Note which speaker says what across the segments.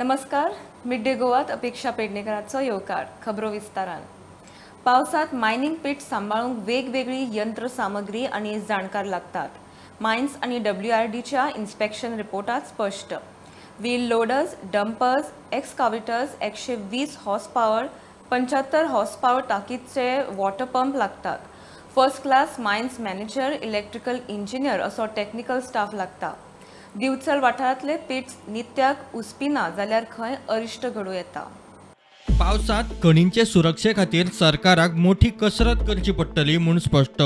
Speaker 1: नमस्कार. Mid day गोवात अपेक्षा पेडणेकरांचो येवकार. खबरो विस्तारान. पावसात मायनिंग पीट सांबाळूंक वेगवेगळी यंत्र सामग्री आणि जाणकार लागतात. मायन्स आणि WRDच्या इन्स्पेक्शन रिपोर्टात स्पष्ट. Wheel loaders, dumpers, excavators 120 horse power, 75 horse power ताकीदचे वॉटर पंप लागतात. First class mines manager, electrical engineer असो टेक्निकल स्टाफ लागता. दिवचल वाठारांतले पिट्स नित्याक उस्पिना जाल्यार खंय अरिश्ट घडूं येता.
Speaker 2: पावसात खणींचे सुरक्षे खातीर सरकाराक मोठी कसरत करची पडटली म्हूण स्पश्ट.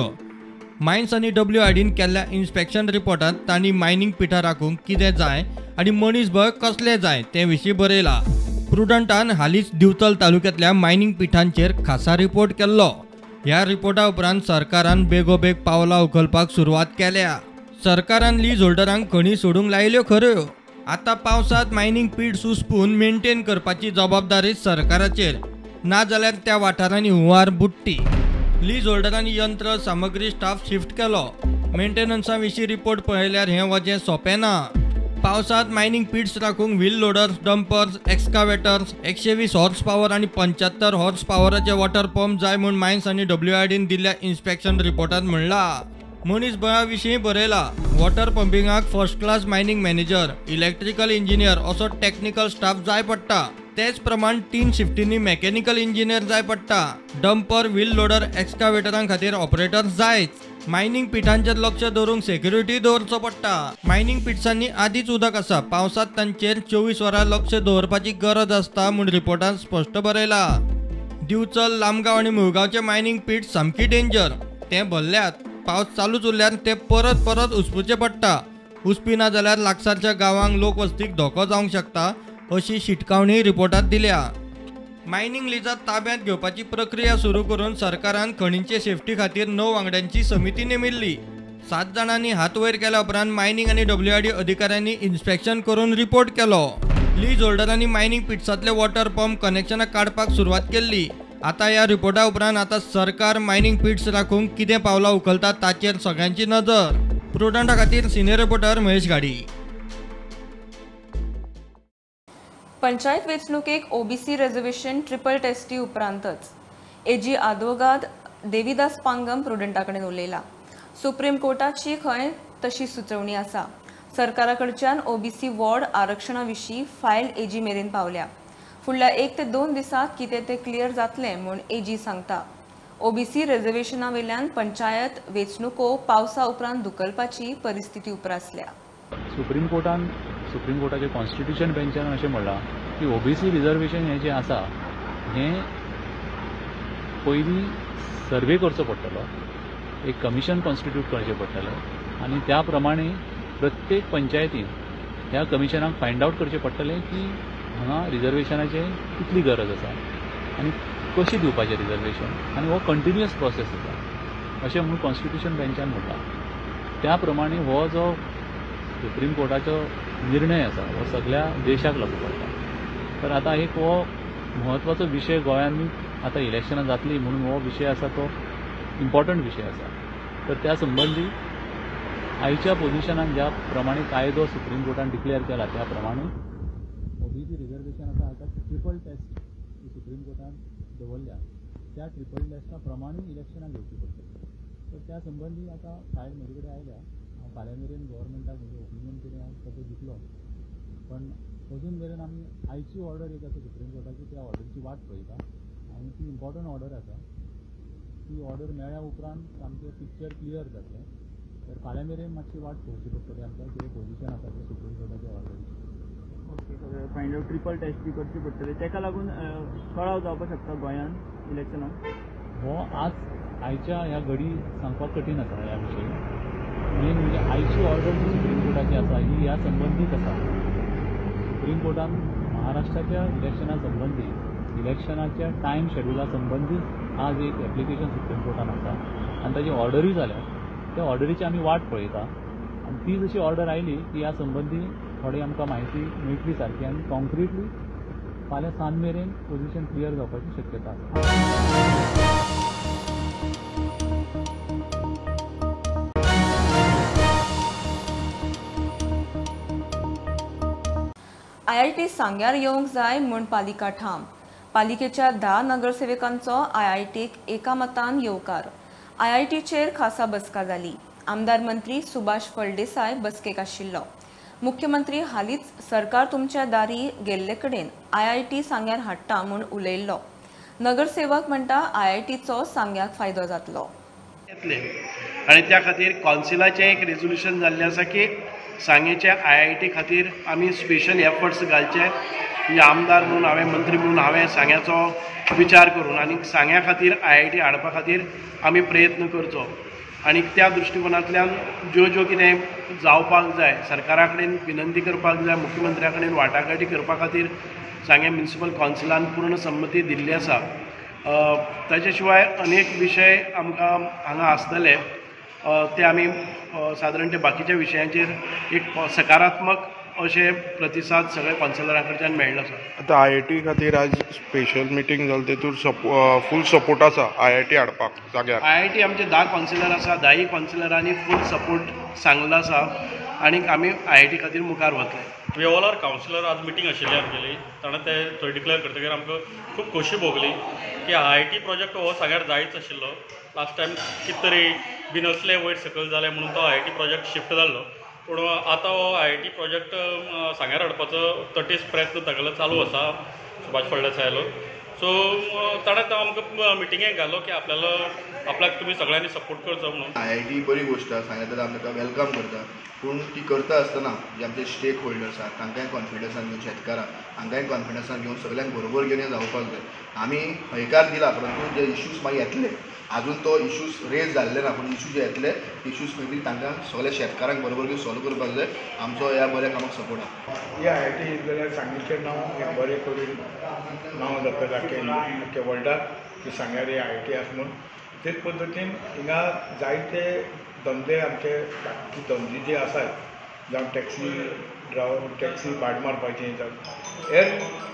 Speaker 2: मायन्स आनी WRDन केल्ल्या इन्स्पेक्शन रिपोर्टांत तांणी मायनिंग पिठां राखूंक कितें जाय आनी मनीसबळ कसले जाय ते विशीं बरयला. प्रुडंटान हालींच दिवचल तालुक्यांतल्या मायनिंग पिठांचेर खासा रिपोर्ट केल्लो. ह्या रिपोर्टा उपरांत सरकारान बेगोबेग पावलां उखलपाक सुरवात केल्या. सरकारान लीज होल्डरांक खणी सोडूंक लायल्यो खऱ्यो. आतां पावसात मायनिंग पिट्स उस्पून मेंटेन करपाची जबाबदारी सरकाराचेर, ना जाल्यार त्या वाठारांनी हुंवार बुडटी. लीज होल्डरांनी यंत्र सामग्री स्टाफ शिफ्ट केलो. मेंटेनन्सा विशीं रिपोर्ट पळयल्यार हें वजें सोंपें ना. पावसात मायनिंग पिट्स राखूंक wheel loaders, dumpers, excavators, 120 horse power आनी 75 हॉर्स पॉवराचे वॉटर पंप जाय म्हूण मायन्स आनी WRDन दिल्ल्या इन्स्पेक्शन रिपोर्टांत म्हणलां. मनीसबळा विशीं बरयला. वॉटर पंपिंगाक first class mining manager, electrical engineer असो टेक्निकल स्टाफ जाय पडटा. तेच प्रमाण 3 शिफ्टींनी मेकॅनिकल इंजिनियर जाय पडटा. डंपर, व्हील लोडर, एक्सकाव्हेटरां खातीर ऑपरेटर्स जायच. मायनिंग पिठांचेर लक्ष दवरूंक सेक्युरिटी दवरचो पडटा. मायनिंग पिट्सांनी आदींच उदक आसा. पावसात तांचेर 24 वरां लक्ष दवरपाची गरज आसता म्हूण रिपोर्टांत स्पश्ट बरयला. दिवचल, लामगांव आनी मुळगांवचे मायनिंग पीट सामकी डेंजर. ते भरल्यात. पावस चालूच उरल्यार ते परत उसपूचे पडटा. उस्पिना जाल्यार लागसारच्या गांवांक लोकवस्तीक धोको जावंक शकता अशी शिटकावणी रिपोर्टांत दिल्या. मायनिंग लिजात ताब्यांत घेवपाची प्रक्रिया सुरू करून सरकारान खणींचे सेफ्टी खातीर 9 वांगड्यांची समिती नेमिल्ली. 7 जाणांनी हात वयर केल्या उपरांत मायनिंग आनी WRD अधिकाऱ्यांनी इन्स्पेक्शन करून रिपोर्ट केलो. लीज होल्डरांनी मायनिंग पिट्सांतले वॉटर पंप कनेक्शनां काडपाक सुरवात केल्ली. आता ह्या रिपोर्टा उपरांत आता सरकार मायनिंग पिट्स राखूंक कितें पावलां उखलता ताचेर सगळ्यांची नजर. प्रुडंटा खातीर सिनियर रिपोर्टर महेश गाडी.
Speaker 1: पंचायत वेंचणुकेक OBC रिजर्वेशन ट्रिपल टेस्टी उपरांतच AG आदवोगाद देविदास पांगम प्रुडंटा कडेन उलयला. सुप्रीम कोर्टाची खंय तशी सुचोवणी आसा. सरकारा कडच्यान OBC वॉर्ड आरक्षणा विशीं फायल AG मेरेन पावल्या. फुडल्या 1 ते 2 दिसांत कितें तें क्लियर जातलें म्हूण AG सांगता. OBC रिजर्वेशना वयल्यान पंचायत वेंचणुको पावसा उपरांत धुकलपाची परिस्थिती उप्रासल्या.
Speaker 3: सुप्रीम कोर्टाच्या कॉन्स्टिट्यूशन बेंचान अशें म्हणलां की OBC रिजर्वेशन हें जें आसा हें पयलीं सर्वे करचो पडटलो, एक कमिशन कॉन्स्टिट्यूट करचें पडटलें आनी त्या प्रमाणे प्रत्येक पंचायतीन ह्या कमिशनाक फायंड आवट करचें पडटलें की हांगा रिजर्वेशनाचें कितली गरज आसा आनी कशी दिवपाचें रिजर्वेशन आनी हो कंटिन्युअस प्रोसेस आसा अशें म्हणून कॉन्स्टिट्यूशन बेंचान म्हणलां. त्या प्रमाणे हो जो सुप्रीम कोर्टाचो निर्णय आसा हो सगळ्या देशाक लागू पडटा. तर आतां एक हो म्हत्वाचो विशय गोंयांनी आतां इलेक्शनां जातली म्हणून हो विशय आसा तो इम्पॉर्टंट विशय आसा. तर त्या संबंदी आयच्या पोजिशनान ज्या प्रमाणे कायदो सुप्रीम कोर्टान डिक्लेअर केला त्या प्रमाणे OBC रिजर्वेशन आसा हाका ट्रिपल टेस्ट सुप्रीम कोर्टान दवरल्या. त्या ट्रिपल टेस्टा प्रमाणे इलेक्शनां घेवची पडटली. तर त्या संबंदी आतां फायल म्हजे कडेन आयल्या. हांव फाल्यां मेरेन गव्हर्मेंटाक म्हजें ओपिनियन कितें हांव ताचो दितलो. पण अजून मेरेन आमी आयची ऑर्डर एक आसा सुप्रीम कोर्टाची त्या ऑर्डरची वाट पळयता आनी ती इम्पॉर्टंट ऑर्डर आसा. ती ऑर्डर मेळ्ळ्या उपरांत सामकें पिक्चर क्लियर जातलें. तर फाल्यां मेरेन मातशी वाट पळोवची पडटली आमकां कितें पोजिशन आसा तें सुप्रीम कोर्टाच्या ऑर्डरीची.
Speaker 4: Okay, find out triple test बी करची पडटली. ताका लागून कळाव जावपाक शकता गोंयांत इलेक्शनाक.
Speaker 3: हो आयच्या ह्या घडी सांगपाक कठीण आसा ह्या विशयी. मेन म्हणजे आयची ऑर्डर जी सुप्रीम कोर्टाची आसा ही ह्या संबंदीत आसा. सुप्रीम कोर्टान महाराष्ट्राच्या इलेक्शना संबंदी इलेक्शनाच्या टायम शेड्युला संबंदी आज एक एप्लिकेशन सुप्रीम कोर्टान आसा आनी ताची ऑर्डरूय जाल्या. त्या ऑर्डरीची आमी वाट पळयता आनी ती जशी ऑर्डर आयली की ह्या संबंदी थोडी आमकां म्हायती मेळटली सारकी आनी कॉन्क्रिटली फाल्यां सांज मेरेन पोजिशन क्लियर जावपाची शक्यता आसा.
Speaker 1: IIT सांग्यार येवंक जाय म्हूण पालिका ठाम. पालिकेच्या 10 नगरसेवकांचो IITक एकामतान येवकार. IITचेर खासा बसका जाली. आमदार मंत्री सुभाष फळदेसाय बसकेक आशिल्लो. मुख्यमंत्री हालींच सरकार तुमच्या दारी गेल्ले कडेन IIT सांग्यार हाडटा म्हूण उलयल्लो. नगरसेवक म्हणटा IITचो सांग्याक फायदो जातलो.
Speaker 5: आणि त्या खातीर कौन्सिलाचें एक रेजोल्यूशन जाल्लें आसा की सांगेच्या IIT खातीर आमी स्पेशल एफर्ट्स घालचे. म्हणजे आमदार म्हणून हांवें मंत्री म्हणून हांवें सांग्याचो विचार करून आनी सांग्या खातीर IIT हाडपा खातीर आमी प्रयत्न करचो. आनी त्या दृश्टिकोनांतल्यान ज्यो कितें जावपाक जाय सरकारा कडेन विनंती करपाक जाय, मुख्यमंत्र्या कडेन वाटाघाटी करपा खातीर सांगे म्युनिसिपल कावन्सिलान पूर्ण संमती दिल्ली आसा. ताचे शिवाय अनेक विशय आमकां हांगा आसतले ते आमी सादारण ते बाकीच्या विशयांचेर एक सकारात्मक अशे प्रतिसाद सगळे कावन्सिलरां कडच्यान मेळ्ळो आसा.
Speaker 6: आतां IIT खातीर आज स्पेशल मिटींग जाली तेतून फूल सपोर्ट आसा IIT हाडपाक जाग्यार.
Speaker 5: IIT आमचे 10 कावन्सिलर आसा, 10 कावन्सिलरांनी फूल सपोर्ट सांगलो आसा आनीक आमी IIT खातीर मुखार वतले.
Speaker 7: वेवलार कावन्सिलर आज मिटींग आशिल्ली आमगेली. ताणें ते थंय डिक्लेअर करतकीर आमकां खूब खोशी भोगली की IIT प्रोजेक्ट हो सांग्यार जायच आशिल्लो. लास्ट टायम कितें तरी बिनसले वयर सकयल जालें म्हणून तो IIT प्रोजेक्ट शिफ्ट जाल्लो. पूण आतां हो IIT प्रोजेक्ट सांग्यार हाडपाचो तटीस प्रयत्न तागेलो चालू आसा सुभाष फळदेसायलो. सो ताणें तो आमकां मिटिंगेक घालो की आपल्याक तुमी सगळ्यांनी सपोर्ट करचो म्हणून.
Speaker 8: IIT बरी गोष्ट आसा, सांगता आमकां वेलकम करता. पूण ती करता आसतना जे आमचे स्टेक होल्डर्स आसात तांकांय कॉन्फिडन्सान घेवन शेतकारां हांकांय कॉन्फिडन्सान घेवन सगळ्यांक बरोबर घेवन जावपाक जाय. आमी हयकार दिला परंतु जे इश्यूज मागीर येतले अजून तो इश्यूज रेज जाल्ले ना, पूण इश्यू जे येतले इश्यूज मागीर तांकां सगळ्या शेतकारांक बरोबर घेवन सॉल्व करपाक जाय. आमचो ह्या बऱ्या कामाक सपोर्ट आसा.
Speaker 9: हे IIT येयले जाल्यार सांगेचें नांव एक बरें करून नांव जातलें आख्या वर्ल्डाक की सांग्यार हे IIT आसा म्हणून. तेच पद्दतीन हिंगा जायते धंदे आमचे बाकी धंदे जे आसात जावं टॅक्सी भाड मारपाचें जावं हेर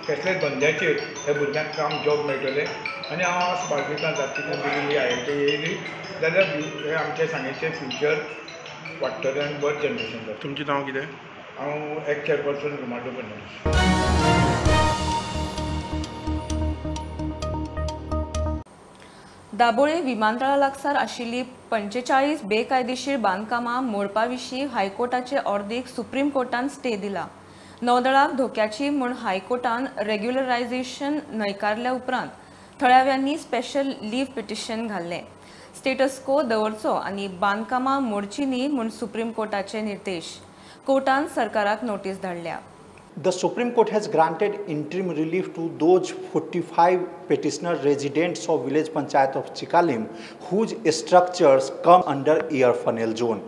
Speaker 9: कसले धंद्याचेर हे भुरग्यांक काम जॉब मेळटले. आनी हांव आज बाळगितां जाती ही IIT येयली जाल्यार हे आमचे सांगेचें फ्युचर वाडटलें आनी बरें जनरेशन जातलें.
Speaker 6: तुमचें नांव कितें?
Speaker 9: हांव एक चेअरपर्सन रुमाटो फर्नांडीस.
Speaker 1: दाबोळे विमानतळा लागसार आशिल्ली 45 बेकायदेशीर बांदकामां मोडपा विशीं हायकोर्टाचे ऑर्डरीक सुप्रीम कोर्टान स्टे दिला. नौदळाक धोक्याची म्हूण हायकोर्टान रेग्युलरायझेशन न्हयकारल्या उपरांत थळाव्यांनी स्पेशल लीव पिटिशन घाल्लें. स्टेटस को दवरचो आनी बांदकामां मोडची न्ही म्हूण सुप्रीम कोर्टाचे निर्देश. कोर्टान सरकाराक नोटीस धाडल्या.
Speaker 10: The Supreme Court has granted interim relief to those 45 petitioner residents of village panchayat of Chikalim whose structures come under air funnel zone.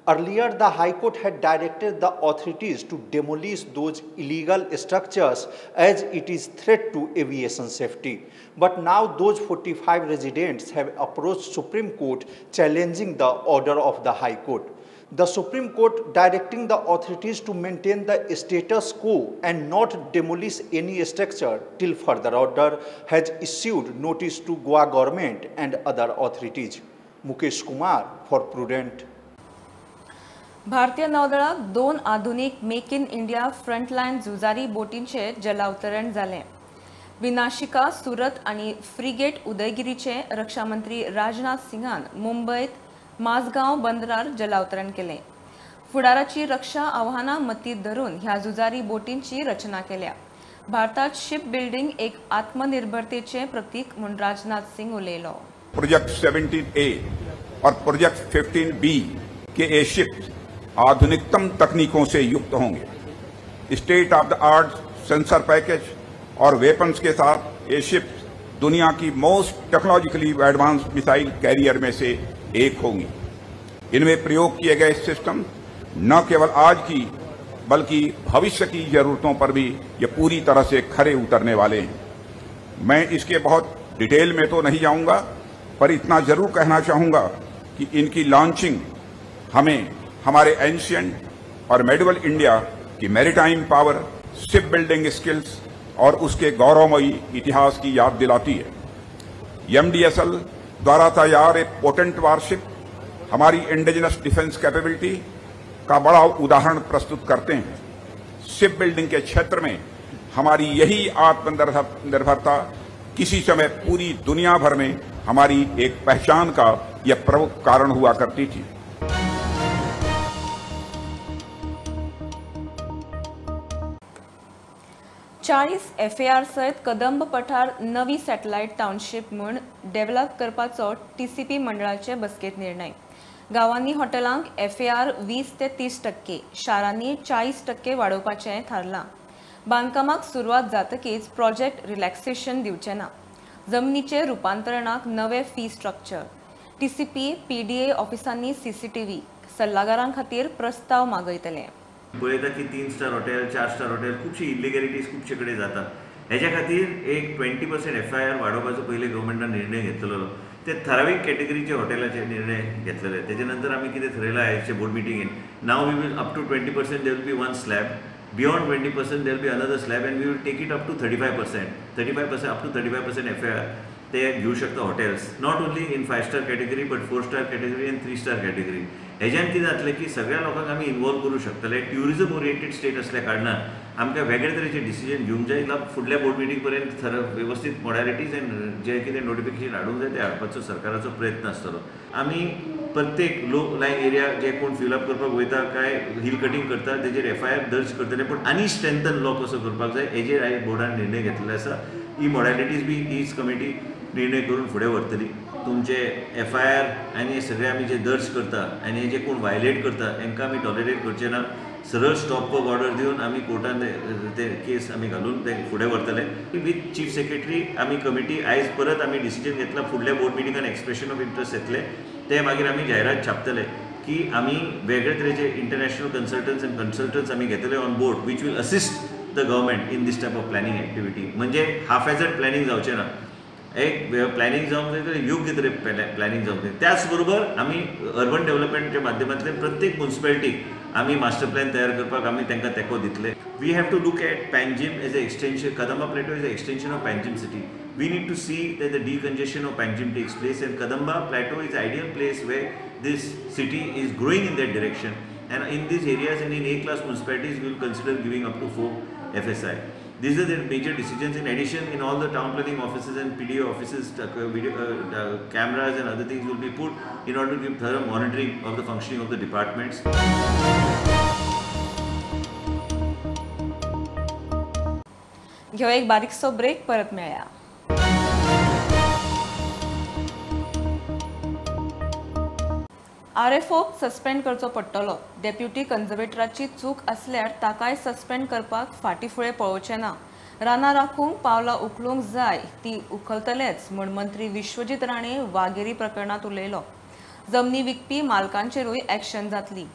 Speaker 10: Earlier, the High Court had directed the authorities to demolish those illegal structures as it is threat to aviation safety. But now those 45 residents have approached Supreme Court challenging the order of the High Court. The Supreme Court directing the authorities to maintain the status quo and not demolish any structure till further order has issued notice to Goa government and other authorities. Mukesh Kumar for Prudent.
Speaker 1: भारतीय नौदळाक 2 आधुनिक make in India frontline झुजारी बोटींचे जलावतरण जालें. विनाशिका सुरत आनी frigate उदयगिरीचे रक्षा मंत्री राजनाथ सिंगान मुंबयत माझगांव बंदरार जलावतरण केलें. फुडाराची रक्षा आव्हानां मतींत धरून ह्या झुजारी बोटींची रचना केल्या. भारतात शिप बिल्डिंग एक आत्मनिर्भरतेचे प्रतीक म्हूण राजनाथ सिंग उलयलो.
Speaker 11: प्रोजेक्ट 17A और प्रोजेक्ट 15B के ये शिप्स आधुनिकतम तकनीकों से युक्त होंगे. State of the art sensor package और वेपन्स के साथ ये शिप्स दुनिया की most technologically advance missile carrier में से एक होंगी. इनमें प्रयोग किए गए सिस्टम न केवल आज की बल्कि भविष्य की जरूरतों पर भी ये पूरी तरह से खरे उतरने वाले हैं. मैं इसके बहुत डिटेल में तो नहीं जाऊंगा, पर इतना जरूर कहना चाहूंगा कि इनकी लॉन्चिंग हमें हमारे एंशिएंट और मेडिवल इंडिया की maritime power, ship building skills और उसके गौरवमयी इतिहास की याद दिलाती है. MDSL द्वारा तैयार एक पोटेंट वारशिप हमारी इंडिजिनस डिफेंस कैपेबिलिटी का बड़ा उदाहरण प्रस्तुत करते हैं. शिप बिल्डिंग के क्षेत्र में हमारी यही आत्मनिर्भरता किसी समय पूरी दुनिया भर में हमारी एक पहचान का यह प्रमुख कारण हुआ करती थी।
Speaker 1: FAR सयत कदंब पठार नवी सॅटेलायट टाउनशिप म्हूण डेव्हलप करपाचो TCP मंडळाचे बसकेत निर्णय। गांवांनी हॉटेलांक FAR 20 ते 30%, शारांनी 40% वाडोवपाचें थारलां। बांदकामाक सुरवात जातकीच प्रोजेक्ट रिलॅक्सेशन दिवचे ना। जमनीचे रुपांतरणाक नवे फी स्ट्रक्चर। TCP PDA ऑफिसांनी CCTV सल्लागारां खातीर प्रस्ताव मागयतले।
Speaker 12: पळयता की 3 स्टार हॉटेल 4 स्टार हॉटेल खूबशी इलिगॅलिटीज खूबशे कडेन जातात। हेच्या खातीर एक 20% FIR वाडोवपाचो पयले गव्हर्मेंटान निर्णय घेतलेलो। ते ठरावीक कॅटेगरीचे हॉटेलाचे निर्णय घेतलेले। तेजे नंतर आमी कितें थरयलां आयचे बोर्ड मिटिंगेन, now we will up to 20% there will be one slab, beyond 20% there will be another slab and we will take it up to 35% up to 35% FIR ते घेऊ शकता hotels, not only in 5 star category but 4 star category and 3 star category. हेज्यान कितें जातलें की सगळ्या लोकांक आमी इन्वॉल्व करूं शकतले। ट्युरिजम ओरिएंटेड स्टेट असल्या कारणान आमकां वेगळे तरेचे डिसिजन घेवंक जाय। फुडल्या बोर्ड मिटींग पर्यंत व्यवस्थीत मॉडॅलिटीज एंड जे कितें नोटिफिकेशन हाडूंक जाय ते हाडपाचो सरकाराचो प्रयत्न आसतलो। आमी प्रत्येक लो लायन एरिया जे कोण फिलअप करपाक वयता काय हिल कटिंग करता तेजेर FIR दर्ज करतले, पण आनी स्ट्रेंथन लॉ कसो करपाक जाय हेजेर आयज बोर्डान निर्णय घेतलेलो आसा। ही मॉडॅलिटीज बी हीच कमिटी निर्णय करून फुडें व्हरतली। तुमचे FIR आनी सगळे आमी जे दर्ज करता आनी हे जे कोण वायलेट करता तांकां आमी टॉलरेट करचे ना। सरळ स्टॉप वर्क ऑर्डर दिवन आमी कोर्टान ते केस आमी घालून ते फुडें व्हरतले। विथ चीफ सेक्रेटरी आमी कमिटी आयज परत आमी डिसिजन घेतला। फुडल्या बोर्ड मिटिंगान एक्सप्रेशन ऑफ इंट्रस्ट येतले ते मागीर आमी जायरात छापतले की आमी वेगळे तरेचे इंटरनॅशनल कंसल्टंट्स आमी घेतले on board which will assist the government in these type of planning activity. म्हणजे हाफ हॅझर्ड प्लॅनिंग जावचें ना। एक प्लॅनिंग जावंक जाय तर योग्य तरे प्लॅनिंग जावंक जाय। त्याच बरोबर आमी अर्बन डेव्हलपमेंटच्या माध्यमांतल्यान प्रत्येक म्युनिसिपॅलिटीक आमी मास्टर प्लॅन तयार करपाक आमी तांकां तेंको दितले। We have to look at Panjim as a extension, Kadamba plateau as a extension of Panjim city. We need to see that the decongestion of Panjim takes place, and Kadamba Plateau is an ideal place where this city is growing in that direction. And in these areas and in A-class municipalities, we will consider giving up to 4 FSI. These are the major decisions. In addition, in all the town planning offices and PDA offices, cameras and other things will be put in order to give thorough monitoring of the functioning of the departments.
Speaker 1: घेऊ एक बारीकसो break, परत मेळया। RFOक suspend करचो पडटलो। Deputy कन्झर्वेटराची चूक असल्यार ताकाय suspend करपाक फाटीफुडें पळोवचें ना। रानां राखूंक पावलां उखलूंक जाय ती उखलतलेच म्हूण मंत्री विश्वजीत राणे वाघेरी प्रकरणात उलयलो। जमनी विकपी मालकांचेरूय एक्शन जातली।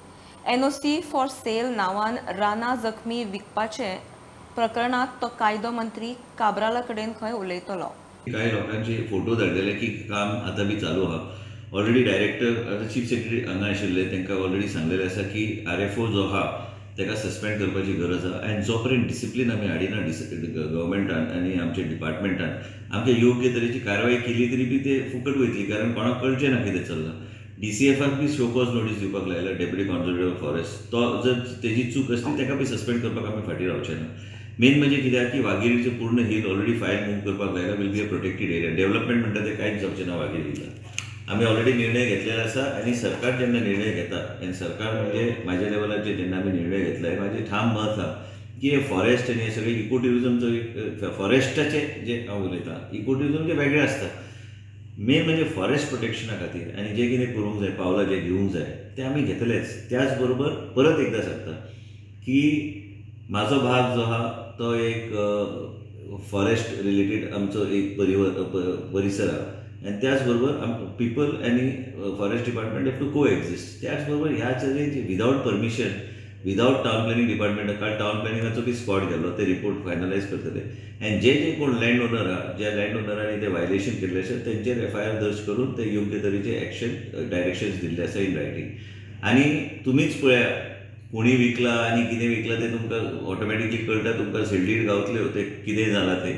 Speaker 1: NOC फॉर सेल नांवान रानां जखमी विकपाचे प्रकरणात तो कायदो मंत्री काब्राला कडेन खंय उलयतलो।
Speaker 13: काही लोकांचे फोटो धाडलेले की काम आतां बी चालू आहा। ऑलरेडी डायरेक्टर चीफ सेक्रेटरी हांगा आशिल्ले तांकां ऑलरेडी सांगलेलें आसा की RFO जो आहा ताका सस्पेंड करपाची गरज आहा। आनी जो पर्यंत डिसिप्लीन आमी हाडिना गव्हर्मेंटान आनी आमच्या डिपार्टमेंटान आमकां योग्य तरेची कारवाय केली तरी बी ते फुकट वयतली, कारण कोणाक कळचें ना कितें चल्लां। DCFाक बी शो कॉज नोटीस दिवपाक लायला डेप्युटी कॉन्झर्वेटर ऑफ फॉरेस्ट। तो जर तेजी चूक आसली ताका बी सस्पेंड करपाक आमी फाटीं रावचे ना। मेन म्हणजे कित्याक की वाघेरीचे पूर्ण हिल ऑलरेडी फायर मूव करपाक लायला will be a protected area. Development म्हणटा ते कांयच जावचें ना वाघेरी हिलाक। आमी ऑलरेडी निर्णय घेतलेलो आसा आणि सरकार जेन्ना निर्णय घेता आनी सरकार म्हणजे म्हाज्या लेवलाचेर जेन्ना आमी निर्णय घेतलाय म्हाजें ठाम मत आहा की हे फॉरेस्ट आनी हे सगळे इको ट्युरिजमचो एक फॉरेस्टाचे जे हांव उलयतां इको ट्युरिजम जे वेगळे आसता। मेन म्हणजे फॉरेस्ट प्रोटेक्शना खातीर आनी जे कितें करूंक जाय पावलां जे घेवंक जाय ते आमी घेतलेच। त्याच बरोबर परत एकदां सांगता की म्हाजो भाग जो आहा तो एक फॉरेस्ट रिलेटेड आमचो एक परिसर आहा आनी त्याच बरोबर पीपल आनी फॉरेस्ट डिपार्टमेंट हॅव टू को एक्झिस्ट। त्याच बरोबर ह्या सगळे without permission without town planning department काल टावन प्लॅनिंगाचो बी स्पॉट गेलो ते रिपोर्ट फायनलायज करतले आनी जे जे कोण लँड ओनर आहा ज्या लँड ओनरांनी ते वायलेशन केल्ले आसा तेंचेर FIR दर्ज करून ते योग्य तरेचे एक्शन डायरेक्शन्स दिल्ले आसा इन रायटींग। आनी तुमीच पळया कोणी विकला आनी कितें विकला ते तुमकां ऑटोमॅटिकली कळटा, तुमकां सेल्डीड गावतले ते कितें जालां ते।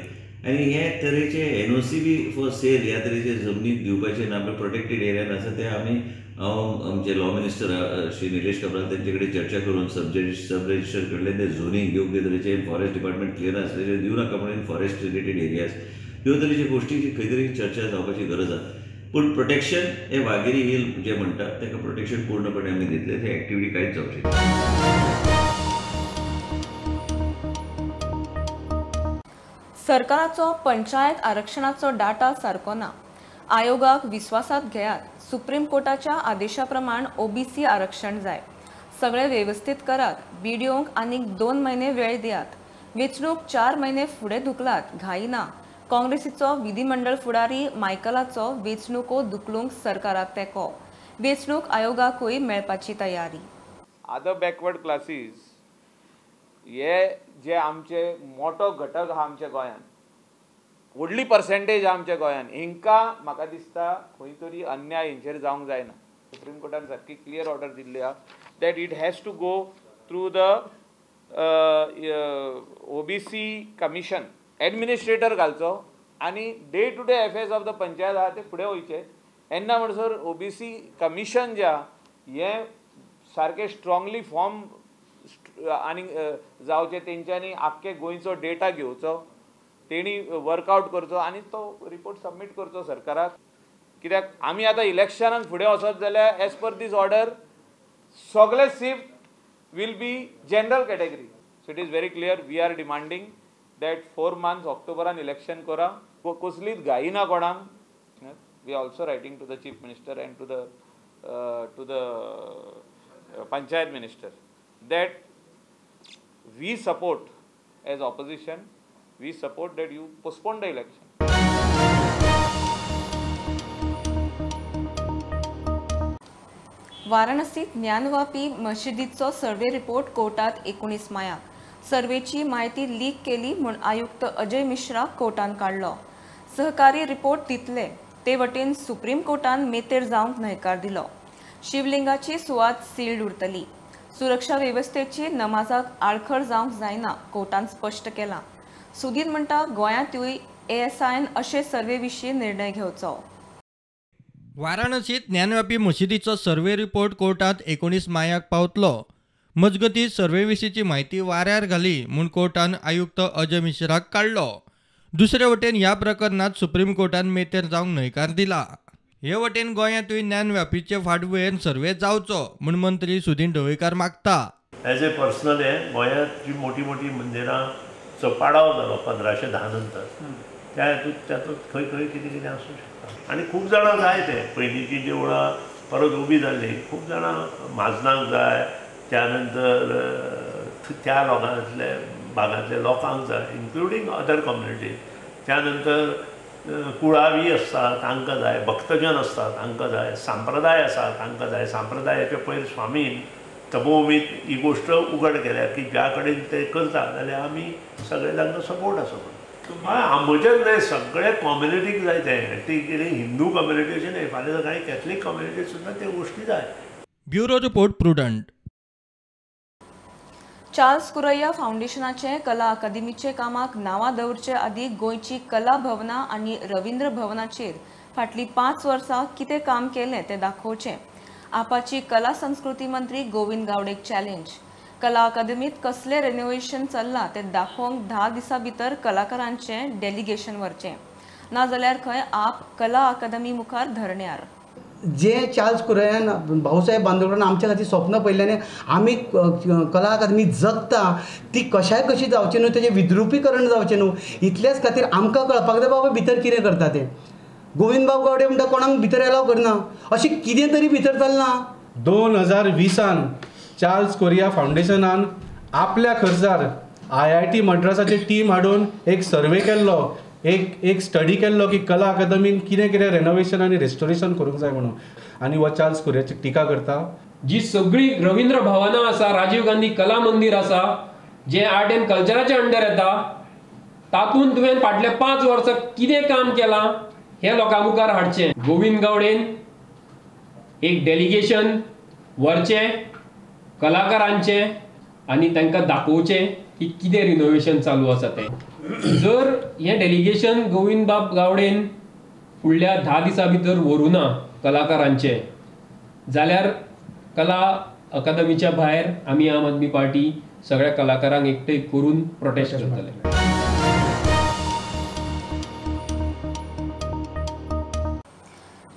Speaker 13: आनी हे तरेचे NOC बी फॉर सेल ह्या तरेचे जमनीक दिवपाचे ना प्रोटेक्टेड एरियान आसा ते आमी हांव आमचे लॉ मिनिस्टर श्री निलेश काब्राल तेंचे कडेन चर्चा करून सब रजिस्टर कडल्यान ते झोनींग योग्य तरेचे फॉरेस्ट डिपार्टमेंट क्लियरन्स दिवं नाका म्हणून फॉरेस्ट रिलेटेड एरियाज ह्यो तरेचे गोश्टीची खंय तरी चर्चा जावपाची गरज आसा. पूण प्रोटेक्शन हे वाघेरी हिल जे म्हणटात ताका प्रोटेक्शन पूर्णपणे आमी दितले. ते एक्टिविटी कांयच जावची ना.
Speaker 1: सरकाराचो पंचायत आरक्षणाचो डाटा सारको ना. आयोगाक विश्वासात घेयात. सुप्रीम कोर्टाच्या आदेशा प्रमाण ओबीसी आरक्षण जाय. सगळे व्यवस्थित करात. बीडीओंक आनीक 2 महिने वेळ दियात. वेंचणूक 4 महिने फुडें धुकलात. घाई ना. काँग्रेसीचो विधिमंडळ फुडारी मायकलाचो वेंचणुको धुकलूंक सरकाराक तेंको. वेंचणूक आयोगाकूय मेळपाची तयारी.
Speaker 14: अदर बॅकवर्ड क्लासीस हे जे आमचे मोठो घटक आहा आमच्या गोंयांत, व्हडली पर्सेंटेज आहा आमच्या गोंयांत, हिंकां म्हाका दिसता खंय तरी अन्याय हेंचेर जावंक जायना. सुप्रीम कोर्टान सारकी क्लियर ऑर्डर दिल्ली आहा that it has to go through the OBC commission. Administrator घालचो आनी day to day affairs of the panchayat आहा ते फुडें वयचे. येन्ना म्हणसर ओबीसी कमिशन जे आहा हें सारकें स्ट्रॉंगली फॉर्म आनी जावचे. तेंच्यांनी आख्खे गोंयचो डेटा घेवचो, तेणी वर्कआउट करचो आनी तो रिपोर्ट सबमीट करचो सरकाराक. कित्याक आमी आतां इलेक्शनाक फुडें वचत जाल्यार एज पर दीस ऑर्डर सगळे shift will be general category. So it is very clear we are demanding that 4 months ऑक्टोबरान इलेक्शन करा. कसलीच घाई ना कोणाक. We are also writing to the chief minister and to the panchayat minister that we support as opposition, we support that you postpone the election.
Speaker 1: वाराणसीत ज्ञानवापी मशिदीचो survey report कोर्टात 19 मायाक. सर्वेची माहिती लीक केली म्हूण आयुक्त अजय मिश्रा कोर्टान काढलो. सहकारी रिपोर्ट दितले ते वटेन सुप्रीम कोर्टान मेतेर जावंक न्हयकार दिलो. शिवलिंगाची सुवात सील्ड उरतली. सुरक्षा वेवस्थेची नमाजाक आडखळ जावंक जायना कोर्टान स्पश्ट केलां. सुदीन म्हणटा गोंयांतूय ASIन अशे सर्वे विशीं निर्णय घेवचो.
Speaker 2: वाराणसीत ज्ञानव्यापी मशिदीचो सर्वे रिपोर्ट कोर्टात 19 मायाक पावतलो. मजगतीं सर्वे विशींची म्हायती वाऱ्यार घाली म्हूण कोर्टान आयुक्त अजय मिश्राक काडलो. दुसरे वटेन ह्या प्रकरणात सुप्रीम कोर्टान मेतेर जावंक न्हयकार दिला. हे वटेन गोंयांतूय ज्ञानव्यापीचे फाटभुंयेर सर्वे जावचो म्हूण मंत्री सुदीन ढवळीकार मागता.
Speaker 15: एज ए पर्सनल गोंयांत जी मोठी मोठी मंदिरांचो पाडाव जालो 1510 नंतर त्या तातूंत खंय खंय कितें कितें आसूं शकता. आनी खूब जाणां जाय ते पयलींची देवळां परत उबी जाल्ली. खूब जाणां माजनाक जाय, त्या नंतर त्या लोकांतले भागांतल्या लोकांक जाय, इन्क्लुडींग अदर कम्युनिटीज. त्या नंतर कुळावी आसता तांकां जाय, भक्तजन आसता तांकां जाय, सांप्रदाय आसा तांकां जाय. सांप्रदायाचे पयर स्वामीन तपोवमीत ही गोश्ट उगड केल्या की ज्या कडेन ते करता जाल्यार आमी सगळे तांकां सपोर्ट आसा. म्हजेच न्हय सगळे कम्युनिटीक जाय ते. ती कितें हिंदू कम्युनिटीचे न्हय, फाल्यां कांय कॅथलीक कम्युनिटीक सुद्दां त्यो गोश्टी जाय.
Speaker 2: Bureau report prudent.
Speaker 1: Charles Correia फाउंडेशनाचे कला अकादेमीचे कामाक नांवां दवरचे आदी गोंयची कला भवनां आनी रवींद्र भवनाचेर फाटलीं 5 वर्सां कितें काम केलें तें दाखोवचें. आपाची कला संस्कृती मंत्री गोविंद गावडेक चॅलेंज. कला अकादेमीत कसलें रेनोवेशन चल्लां तें दाखोवंक 10 दिसां भितर कलाकारांचें डेलिगेशन व्हरचें. नाजाल्यार खंय आप कला अकादेमी मुखार धरण्यार.
Speaker 16: जे चार्ल्स कुरैयान भाऊसाहेब बांदोडकरान आमच्या खातीर स्वप्न पळयल्लें आमी कला अकादेमी जगता ती कशी जावची न्हू, तेजें विद्रुपीकरण जावचें न्हू, इतलेच खातीर आमकां कळपाक जाय बाबा भितर कितें करता तें. गोविंद बाब गावडे म्हणटा कोणाक भितर एलाव करना, अशें कितें तरी भितर चल्लां.
Speaker 17: 2020 चार्ल्स कुरैया फाउंडेशनान आपल्या खर्चार IIT मद्रासाची टीम हाडून एक सर्वे केल्लो, एक स्टडी केल्लो की कला अकादेमीन कितें कितें रेनोवेशन आनी रेस्टोरेशन करूंक जाय म्हणून. आनी हो चार्ल्स कुरैयाची टिका करता.
Speaker 18: जी सगळी रवींद्र भवनां आसा, राजीव गांधी कला मंदिर आसा, जे आर्ट एंड कल्चराच्या अंडर येता, तातूंत तुवें फाटले 5 वर्सां कितें काम केलां हें लोकां मुखार हाडचें. गोविंद गावडेन एक डेलिगेशन व्हरचें कलाकारांचें आनी तांकां दाखोवचें की कितें रिनोवेशन चालू आसा तें. जर हें डेलिगेशन गोविंद बाब गावडेन फुडल्या 10 दिसां भितर व्हरूना कलाकारांचें जाल्यार कला अकादमीच्या भायर आमी आम आदमी पार्टी सगळ्या कलाकारांक एकठांय करून प्रोटेस्ट करतले.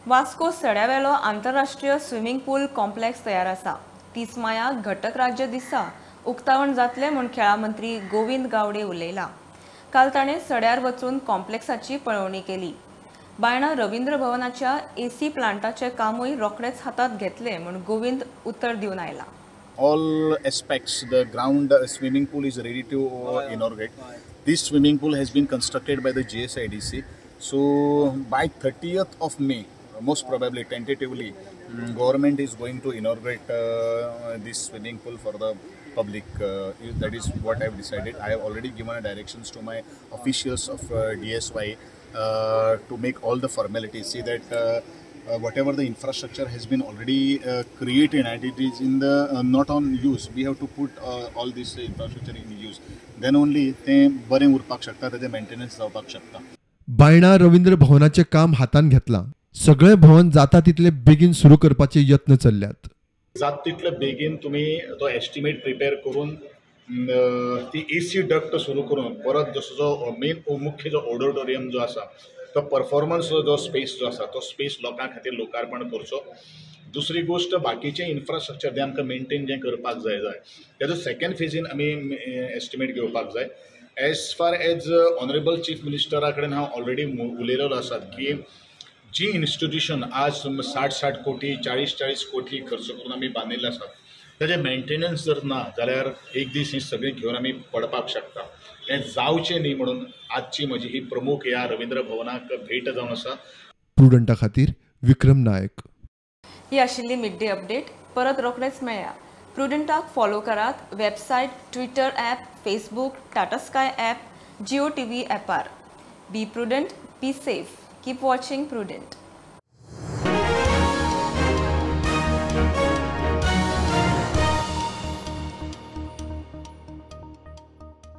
Speaker 1: वास्को सड्यावेलो आंतरराष्ट्रीय स्विमींग पूल कॉम्प्लेक्स तयार आसा. 30 मायाक घटक राज्य दिसा उक्तावण जातले म्हूण खेळा मंत्री गोविंद गावडे उलयला. काल ताणें सड्यार वचून कॉम्प्लेक्साची पळोवणी केली. बायणा रवींद्र भवनाच्या AC प्लांटाचे कामूय रोखडेच हातात घेतले म्हूण गोविंद उत्तर दिवन आयला.
Speaker 19: All aspects, the ground swimming pool is ready to inaugurate. This swimming pool has been constructed by the GSIDC. So by 30th of May, most probably tentatively, government is going to inaugurate this swimming pool for the public. That is what I have decided. I have already given directions to my officials of DSY to make all the formalities. See that whatever the infrastructure has been already created and it is in the not on use, we have to put all this infrastructure in use. Then only ते बरें उरपाक शकता, तेजे maintenance जावपाक शकता.
Speaker 20: बायणा रवींद्र भवनाचे काम हातान घेतला. सगळे भवन जाता तितले बेगीन सुरू करपाचे यत्न चल्ल्यात.
Speaker 19: जात तितले बेगीन तुम्ही तो एस्टिमेट प्रिपेअर करून ती AC डक्ट सुरू करून परत जसो जो मेन मुख्य जो ऑडिटोरियम जो आसा तो परफॉर्मन्स जो स्पेस जो आसा तो स्पेस लोकां खातीर लोकार्पण करचो. दुसरी गोष्ट बाकीचे इन्फ्रास्ट्रक्चर जे आमकां मेंटेन जे करपाक जाय तेजो सेकंड फेजीन आमी एस्टिमेट घेवपाक जाय. As far as honourable chief मिनिस्टरा कडेन हांव ऑलरेडी उलयलेलो आसा की जी इन्स्टिट्यूशन आज 60 कोटी 40 कोटी खर्च करून आमी बांदिल्ले आसात तेजे मेंटेनन्स जर ना जाल्यार एक दीस ही सगळी घेवन आमी पडपाक शकता. हें जावचें न्ही म्हणून आजची म्हजी ही प्रमुख ह्या रवींद्र भवनाक भेट जावन आसा.
Speaker 20: प्रुडंटा खातीर विक्रम नायक.
Speaker 1: ही आशिल्ली मिड डे अपडेट. परत रोखडेच मेळया. प्रुडंटाक फॉलो करात. Website, Twitter app, Facebook, Tata Sky app, Jio TV ॲपार. Be Prudent, be safe. Keep watching prudent.